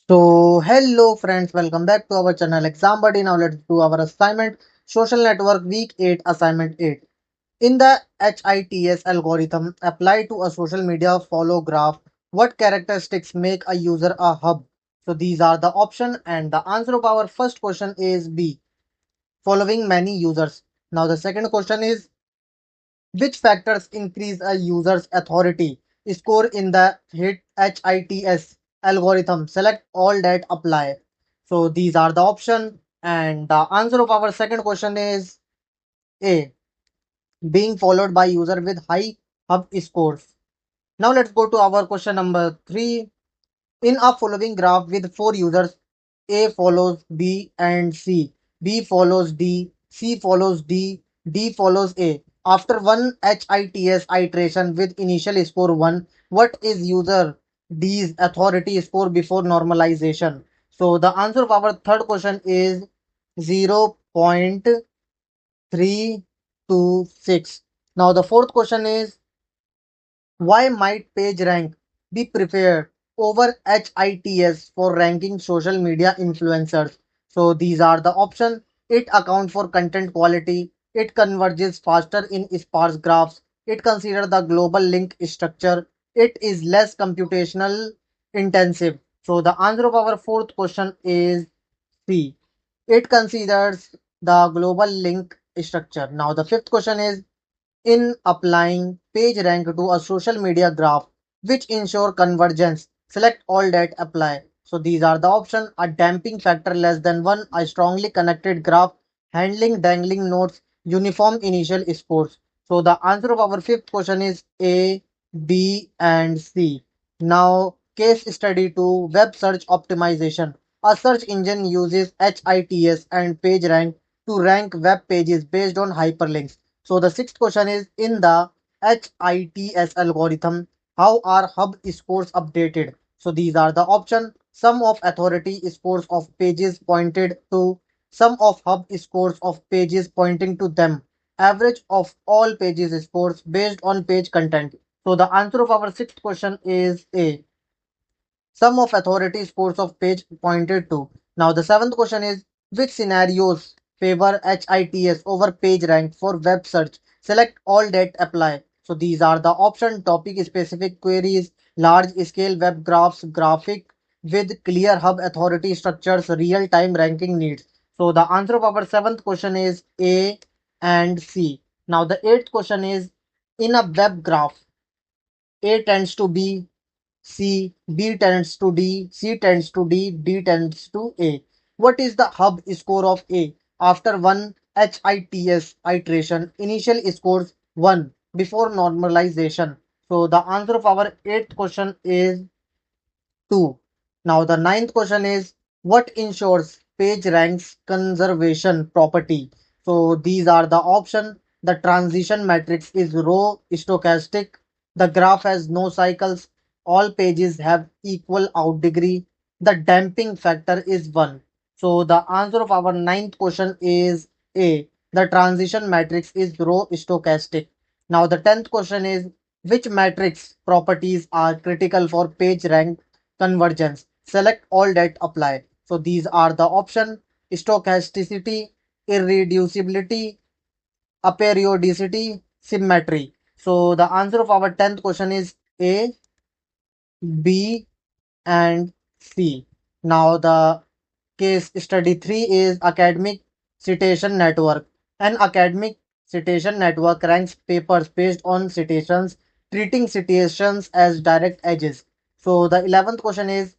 So, hello friends, welcome back to our channel Exam Buddy. Now let's do our assignment Social Network Week 8 Assignment 8. In the HITS algorithm applied to a social media follow graph, what characteristics make a user a hub? So these are the option and the answer of our first question is B, following many users. Now the second question is which factors increase a user's authority score in the HITS algorithm? Select all that apply. So these are the option and the answer of our second question is A, being followed by user with high hub scores. Now let's go to our question number 3. In a following graph with 4 users, A follows B and C, B follows D, C follows D, D follows A. After one HITS iteration with initial score 1, what is user D's authority score before normalization? So the answer of our third question is 0.326. Now the fourth question is why might PageRank be preferred over HITS for ranking social media influencers? So these are the options. It accounts for content quality. It converges faster in sparse graphs. It considers the global link structure. It is less computational intensive. So the answer of our fourth question is C. It considers the global link structure. Now the fifth question is in applying PageRank to a social media graph, which ensure convergence. Select all that apply. So these are the options. A damping factor less than 1, a strongly connected graph, handling dangling nodes, uniform initial scores. So the answer of our fifth question is A, B and C. Now case study 2, web search optimization. A search engine uses HITS and PageRank to rank web pages based on hyperlinks. So the sixth question is in the HITS algorithm, how are hub scores updated? So these are the option. Sum of authority scores of pages pointed to, sum of hub scores of pages pointing to them, average of all pages scores based on page content. So the answer of our sixth question is A, sum of authority scores of page pointed to. Now the seventh question is which scenarios favor HITS over page rank for web search? Select all that apply. So these are the option topic specific queries, large scale web graphs, graphic with clear hub authority structures, real time ranking needs. So the answer of our seventh question is A and C. Now the eighth question is in a web graph, A tends to B, C, B tends to D, C tends to D, D tends to A. What is the hub score of A? After one HITS iteration, initial scores 1 before normalization. So the answer of our eighth question is 2. Now the ninth question is what ensures page ranks conservation property? So these are the option. The transition matrix is row stochastic. The graph has no cycles. All pages have equal out degree. The damping factor is 1. So the answer of our ninth question is A. The transition matrix is row stochastic. Now the 10th question is which matrix properties are critical for page rank convergence? Select all that apply. So these are the option stochasticity, irreducibility, aperiodicity, symmetry. So the answer of our 10th question is A, B and C. Now the case study 3 is academic citation network. An academic citation network ranks papers based on citations, treating citations as direct edges. So the 11th question is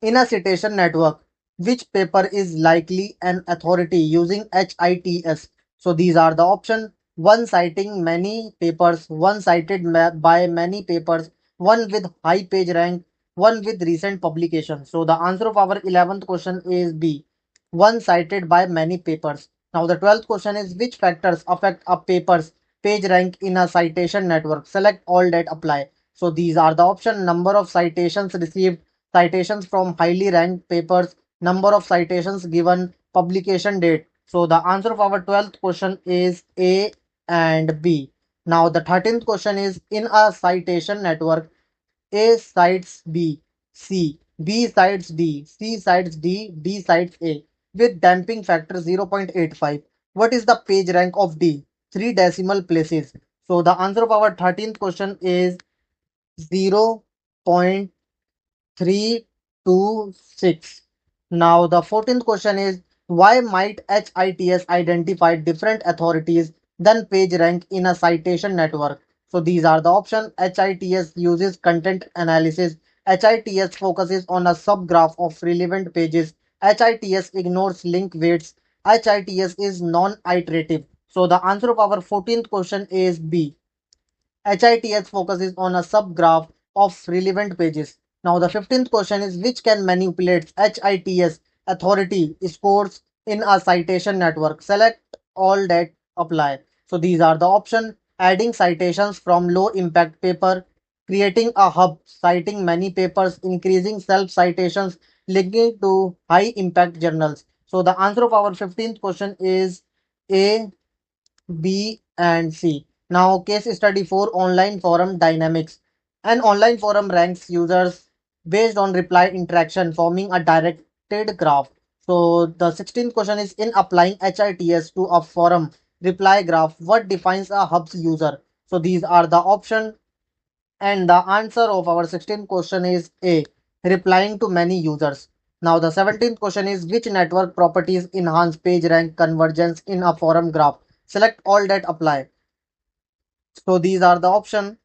in a citation network, which paper is likely an authority using HITS? So these are the options. One citing many papers, one cited by many papers, one with high page rank, one with recent publication. So the answer of our 11th question is B, one cited by many papers. Now the 12th question is which factors affect a paper's page rank in a citation network? Select all that apply. So these are the option number of citations received, citations from highly ranked papers, number of citations given, publication date. So the answer of our 12th question is A and B. Now the 13th question is in a citation network, A cites B, C. B sides D, C sides D, D sides A with damping factor 0.85. What is the page rank of D? 3 decimal places. So the answer of our 13th question is 0.326. Now the 14th question is why might HITS identify different authorities than page rank in a citation network? So these are the options. HITS uses content analysis. HITS focuses on a subgraph of relevant pages. HITS ignores link weights. HITS is non-iterative. So the answer of our 14th question is B. HITS focuses on a subgraph of relevant pages. Now the 15th question is which can manipulate HITS authority scores in a citation network. Select all that apply. So these are the options. Adding citations from low impact paper, creating a hub, citing many papers, increasing self citations, linking to high impact journals. So the answer of our 15th question is A, B, and C. Now, case study for online forum dynamics. An online forum ranks users based on reply interaction, forming a directed graph. So, the 16th question is in applying HITS to a forum reply graph, what defines a hub's user? So, these are the options, and the answer of our 16th question is A, replying to many users. Now, the 17th question is which network properties enhance page rank convergence in a forum graph? Select all that apply. So these are the option.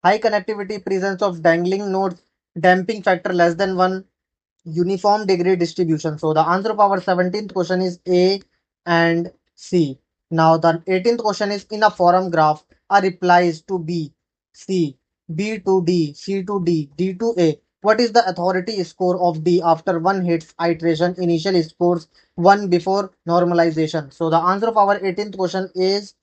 High connectivity, presence of dangling nodes, damping factor less than 1, uniform degree distribution. So the answer of our 17th question is A and C. Now the 18th question is in a forum graph, a replies to B, C, B to D, C to D, D to A. What is the authority score of D after one hits iteration? Initial scores 1 before normalization. So the answer of our 18th question is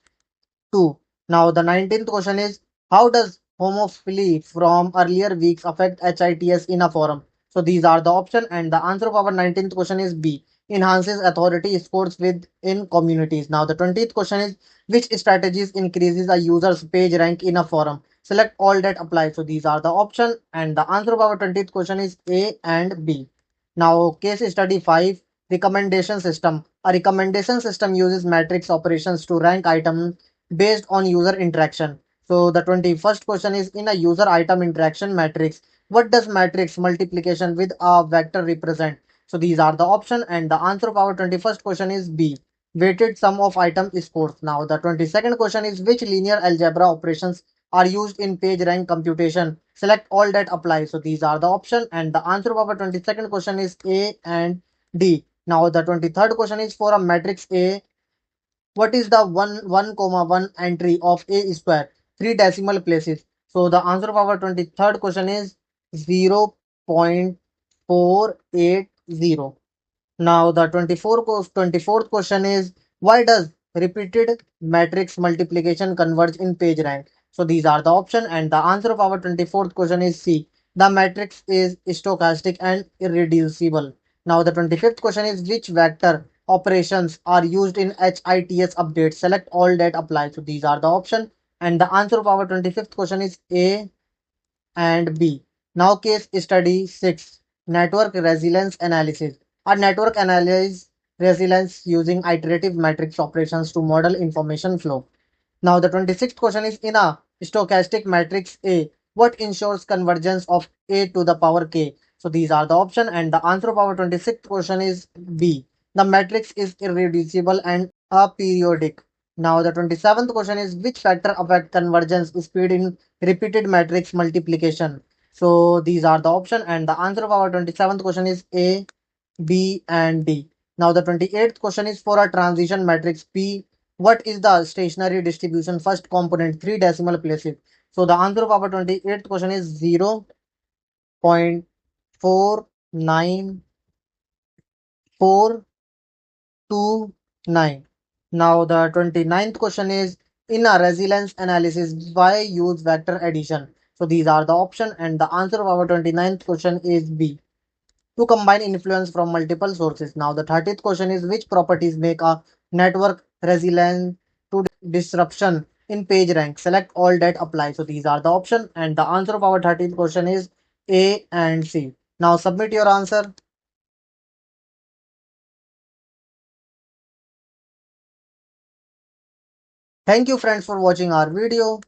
2. Now the 19th question is how does homophily from earlier weeks affect HITS in a forum? So these are the option, and the answer of our 19th question is B. Enhances authority scores within communities. Now the 20th question is which strategies increases a user's page rank in a forum? Select all that apply. So these are the option, and the answer of our 20th question is A and B. Now case study 5, recommendation system. A recommendation system uses matrix operations to rank items based on user interaction. So the 21st question is in a user item interaction matrix, what does matrix multiplication with a vector represent? So these are the option, and the answer of our 21st question is B. Weighted sum of item scores. Now the 22nd question is which linear algebra operations are used in page rank computation? Select all that apply. So these are the option, and the answer of our 22nd question is A and D. Now the 23rd question is for a matrix A, what is the 1 comma 1 entry of a square? 3 decimal places. So the answer of our 23rd question is 0.480. Now the 24th question is why does repeated matrix multiplication converge in page rank? So these are the option, and the answer of our 24th question is C. The matrix is stochastic and irreducible. Now the 25th question is which vector operations are used in HITS update? Select all that apply. So these are the option, and the answer of our 25th question is A and B. Now case study 6, network resilience analysis. A network analyzes resilience using iterative matrix operations to model information flow. Now the 26th question is in a stochastic matrix A, what ensures convergence of A to the power k? So these are the option, and the answer of our 26th question is B. The matrix is irreducible and aperiodic. Now the 27th question is which factor affect convergence speed in repeated matrix multiplication? So these are the option, and the answer of our 27th question is A, B, and D. Now the 28th question is for a transition matrix P, what is the stationary distribution first component 3 decimal places? So the answer of our 28th question is 0.49429. Now the 29th question is in a resilience analysis why use vector addition? So these are the option, and the answer of our 29th question is B, to combine influence from multiple sources. Now, the 30th question is which properties make a network resilient to disruption in page rank? Select all that apply. So these are the option, and the answer of our 30th question is A and C. Now submit your answer. Thank you friends for watching our video.